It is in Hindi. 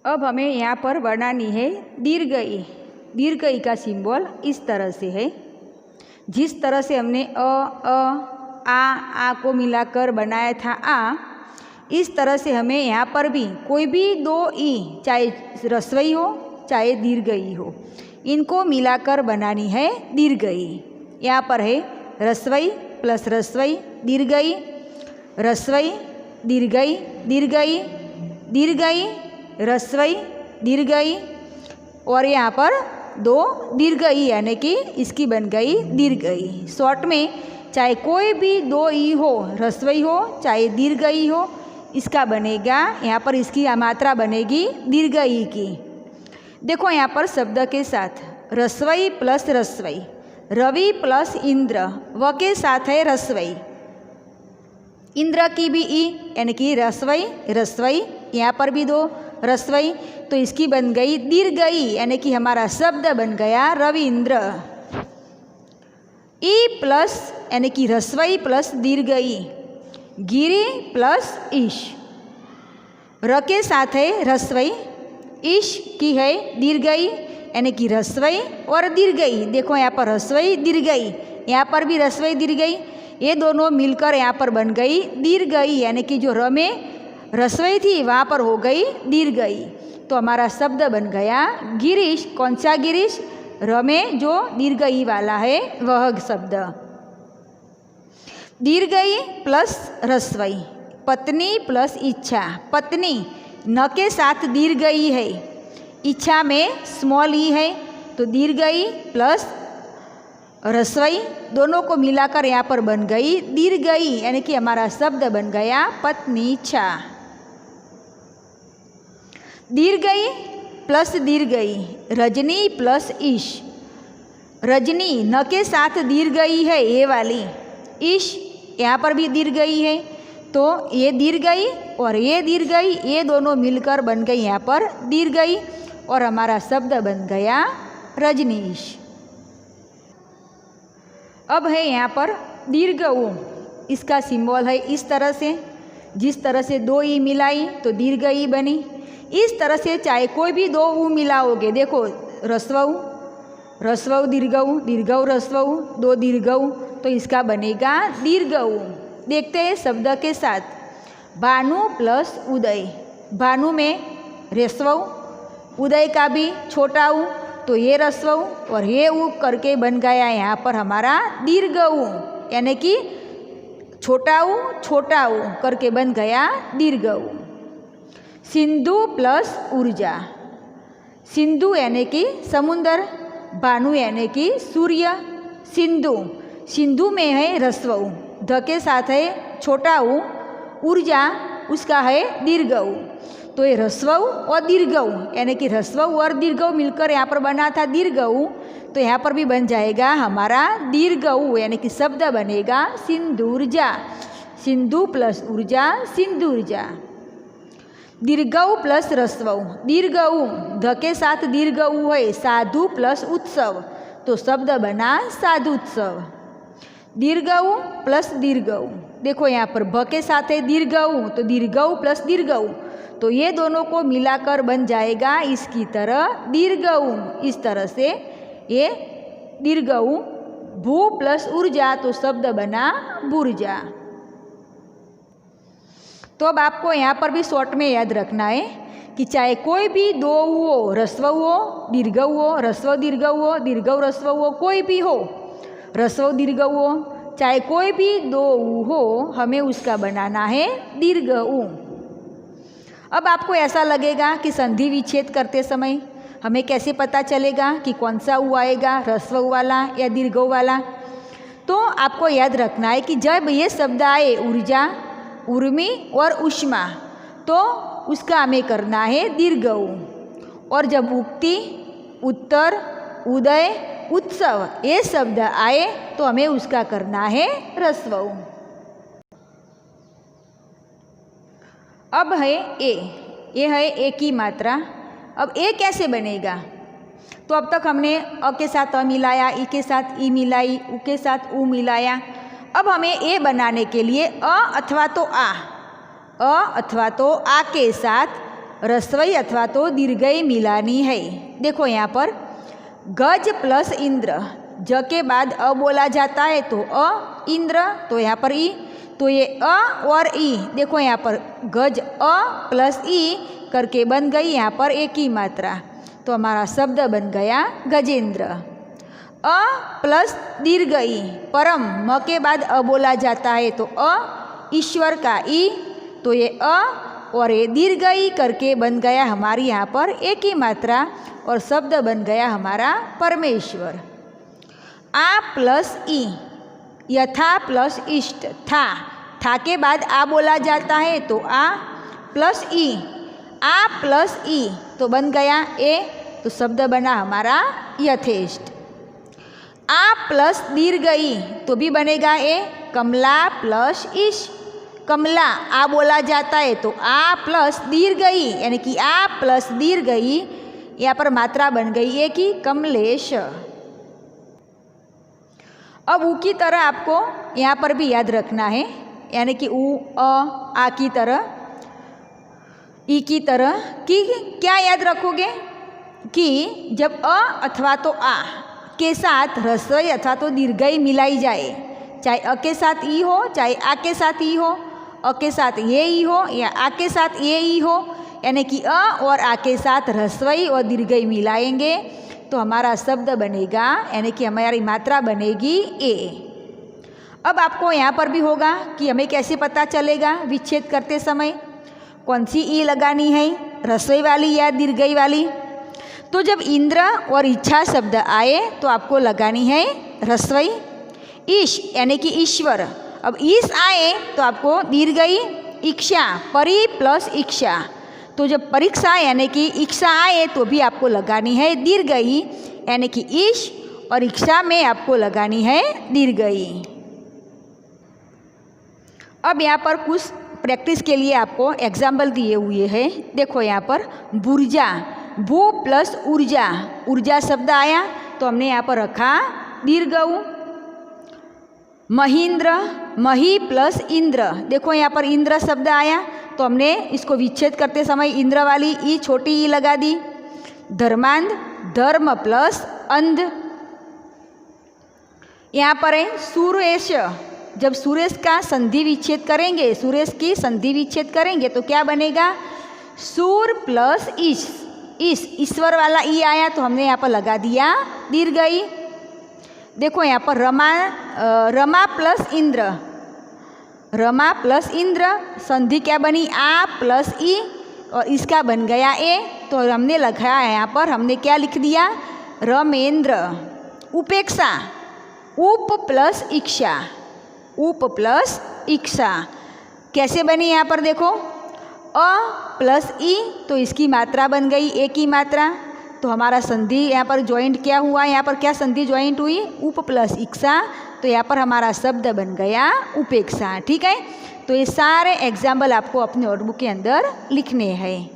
अब हमें यहाँ पर बनानी है दीर्घ ई। दीर्घ ई का सिंबल इस तरह से है। जिस तरह से हमने आ को मिलाकर बनाया था आ, इस तरह से हमें यहाँ पर भी कोई भी दो ई, चाहे ह्रस्वई हो चाहे दीर्घ ई हो, इनको मिलाकर बनानी है दीर्घ ई। यहाँ पर है ह्रस्वई प्लस ह्रस्वई दीर्घ ई, ह्रस्वई दीर्घ ई, दीर्घ ई, दीर्घ ई, ह्रस्वई दीर्घ ई, और यहाँ पर दो दीर्घ ई यानी कि इसकी बन गई दीर्घ ई। शॉर्ट में चाहे कोई भी दो ई हो, ह्रस्वई हो चाहे दीर्घ ई हो, इसका बनेगा यहाँ पर इसकी मात्रा बनेगी दीर्घ ई की। देखो यहाँ पर शब्द के साथ ह्रस्वई प्लस ह्रस्वई, रवि प्लस इंद्र, व के साथ है ह्रस्वई, इंद्र की भी ई यानी कि ह्रस्वई ह्रस्वई, यहाँ पर भी दो ह्रस्वई, तो इसकी बन गई दीर्घ ई यानी कि हमारा शब्द बन गया रविंद्र। ई प्लस यानी कि ह्रस्वई प्लस दीर्घ ई, गिरी प्लस ईश, र के साथ है ह्रस्वई, ईश की है दीर्घ ई यानी कि ह्रस्वई और दीर्घ ई। देखो यहाँ पर ह्रस्वई दीर्घ ई, यहाँ पर भी ह्रस्वई दीर्घ ई, ये दोनों मिलकर यहाँ पर बन गई दीर्घ ई यानी कि जो र में ह्रस्वई थी वहाँ पर हो गई दीर्घ ई। तो हमारा शब्द बन गया गिरीश। कौन सा गिरीश? र में जो दीर्घ ई वाला है वह शब्द। दीर्घ ई प्लस ह्रस्वई, पत्नी प्लस इच्छा, पत्नी न के साथ दीर्घ ई है, इच्छा में स्मॉल ई है, तो दीर्घ ई प्लस ह्रस्वई दोनों को मिलाकर यहाँ पर बन गई दीर्घ ई यानी कि हमारा शब्द बन गया पत्नी इच्छा। दीर्घ ई प्लस दीर्घ ई, रजनी प्लस ईश, रजनी न के साथ दीर्घ ई है ये वाली, ईश यहाँ पर भी दीर्घ ई है, तो ये दीर्घ ई और ये दीर्घ ई ये दोनों मिलकर बन गई यहाँ पर दीर्घ ई और हमारा शब्द बन गया रजनीश। अब है यहाँ पर दीर्घ ऊ, इसका सिंबल है इस तरह से। जिस तरह से दो ई मिलाई तो दीर्घ ई बनी, इस तरह से चाहे कोई भी दो ऊ मिलाओगे, देखो ह्रस्वऊ ह्रस्वऊ दीर्घऊ, दीर्घऊ ह्रस्वऊ, दो दीर्घऊ, तो इसका बनेगा दीर्घ ऊ। देखते हैं शब्द के साथ, भानु प्लस उदय, भानु में ह्रस्वऊ, उदय का भी छोटा ऊ, तो ये ह्रस्वऊ और ये ऊ करके बन गया यहाँ पर हमारा दीर्घ ऊ यानी कि छोटा ऊ करके बन गया दीर्घ ऊ। सिंधु प्लस ऊर्जा, सिंधु यानी कि समुंदर, भानु यानी कि सूर्य, सिंधु, सिंधु में है ह्रस्वऊ, ध के साथ है छोटा ऊ, ऊर्जा उसका है दीर्घ ऊ, तो ये ह्रस्वऊ और दीर्घ ऊ यानी कि ह्रस्वऊ और दीर्घ ऊ मिलकर यहाँ पर बना था दीर्घ ऊ, तो यहाँ पर भी बन जाएगा हमारा दीर्घ ऊ यानी कि शब्द बनेगा सिंधुर्जा। सिंधु प्लस ऊर्जा, सिंधुर्जा। दीर्घऊ प्लस ह्रस्वऊ, दीर्घ ऊ, ध के साथ दीर्घ ऊ है, साधु प्लस उत्सव, तो शब्द बना साधुत्सव। दीर्घ ऊ प्लस दीर्घ ऊ, देखो यहाँ पर भ के साथ है दीर्घ ऊ, तो दीर्घ ऊ प्लस दीर्घ ऊ, तो ये दोनों को मिलाकर बन जाएगा इसकी तरह दीर्घ ऊ। इस तरह से ये दीर्घ ऊ। भू प्लस ऊर्जा, तो शब्द बना भूर्जा। तो अब आपको यहाँ पर भी शॉर्ट में याद रखना है कि चाहे कोई भी दो ऊ हो, ह्रस्वऊ हो दीर्घ ऊ हो, ह्रस्व दीर्घ ऊ हो, दीर्घ ह्रस्वऊ हो, कोई भी हो, ह्रस्व दीर्घ ऊ हो, चाहे कोई भी दो ऊ हो, हमें उसका बनाना है दीर्घ ऊ। अब आपको ऐसा लगेगा कि संधि विच्छेद करते समय हमें कैसे पता चलेगा कि कौन सा ऊ आएगा, ह्रस्व ऊ वाला या दीर्घ ऊ वाला? तो आपको याद रखना है कि जब ये शब्द आए ऊर्जा, उर्मी और उष्मा, तो उसका हमें करना है दीर्घ ऊ, और जब उक्ति, उत्तर, उदय, उत्सव ये शब्द आए तो हमें उसका करना है ह्रस्व ऊ। अब है ए, ये है ए की मात्रा। अब ए कैसे बनेगा? तो अब तक हमने अ के साथ अ मिलाया, ई के साथ ई मिलाई, उ के साथ उ मिलाया। अब हमें ए बनाने के लिए अ अथवा तो आ के साथ रस्वई अथवा तो दीर्घई मिलानी है। देखो यहाँ पर गज प्लस इंद्र, ज के बाद अ बोला जाता है तो अ, इंद्र तो यहाँ पर ई, तो ये अ और ई, देखो यहाँ पर गज अ प्लस ई करके बन गई यहाँ पर एक ही मात्रा, तो हमारा शब्द बन गया गजेंद्र। अ प्लस दीर्घ ई, परम म के बाद अ बोला जाता है तो अ, ईश्वर का ई, तो ये अ और ये दीर्घ ई करके बन गया हमारी यहाँ पर एक ही मात्रा और शब्द बन गया हमारा परमेश्वर। आ प्लस ई, यथा प्लस इष्ट, था के बाद आ बोला जाता है तो आ प्लस ई, आ प्लस ई तो बन गया ए, तो शब्द बना हमारा यथेष्ट। आ प्लस दीर्घ ई तो भी बनेगा ए, कमला प्लस ईश, कमला आ बोला जाता है तो आ प्लस दीर्घ ई यानी कि आ प्लस दीर्घ ई, यहाँ पर मात्रा बन गई एक ही कमलेश। अब ऊ की तरह आपको यहाँ पर भी याद रखना है, यानी कि ऊ आ की तरह, ई की तरह कि क्या याद रखोगे कि जब अ अथवा तो आ के साथ ह्रस्वई अथवा तो दीर्घई मिलाई जाए, चाहे अ के साथ ई हो चाहे आ के साथ ई हो, अ के साथ ये ई हो या आ के साथ ये ई हो, यानी कि अ और आ के साथ ह्रस्वई और दीर्घई मिलाएंगे तो हमारा शब्द बनेगा, यानी कि हमारी मात्रा बनेगी ए। अब आपको यहाँ पर भी होगा कि हमें कैसे पता चलेगा विच्छेद करते समय कौन सी ई लगानी है, ह्रस्वई वाली या दीर्घई वाली। तो जब इंद्र और इच्छा शब्द आए तो आपको लगानी है ह्रस्वई। ईश यानी कि ईश्वर, अब ईश आए तो आपको दीर्घई। इच्छा, परि प्लस इच्छा, तो जब परीक्षा यानी कि इच्छा आए तो भी आपको लगानी है दीर्घई, यानी कि ईश, और इच्छा में आपको लगानी है दीर्घई। अब यहाँ पर कुछ प्रैक्टिस के लिए आपको एग्जाम्पल दिए हुए हैं। देखो यहाँ पर बुर्जा, भू प्लस ऊर्जा, ऊर्जा शब्द आया तो हमने यहाँ पर रखा दीर्घ ऊ। महेंद्र, मही प्लस इंद्र, देखो यहाँ पर इंद्र शब्द आया तो हमने इसको विच्छेद करते समय इंद्र वाली ई छोटी ई लगा दी। धर्मांध, धर्म प्लस अंध, यहाँ पर है सुरेश, जब सुरेश का संधि विच्छेद करेंगे, सुरेश की संधि विच्छेद करेंगे तो क्या बनेगा, सूर प्लस ईश, ईश्वर वाला ई आया तो हमने यहाँ पर लगा दिया दीर्घई। देखो यहाँ पर रमा प्लस इंद्र, रमा प्लस इंद्र, संधि क्या बनी आ प्लस ई और इसका बन गया ए, तो हमने लगाया यहाँ पर, हमने क्या लिख दिया रमेंद्र। उपेक्षा, उप प्लस इच्छा, उप प्लस इच्छा कैसे बनी, यहाँ पर देखो अ प्लस ई तो इसकी मात्रा बन गई एक ही मात्रा, तो हमारा संधि यहाँ पर ज्वाइंट क्या हुआ, यहाँ पर क्या संधि ज्वाइंट हुई, उप प्लस इच्छा, तो यहाँ पर हमारा शब्द बन गया उपेक्षा। ठीक है, तो ये सारे एग्जाम्पल आपको अपने नोटबुक के अंदर लिखने हैं।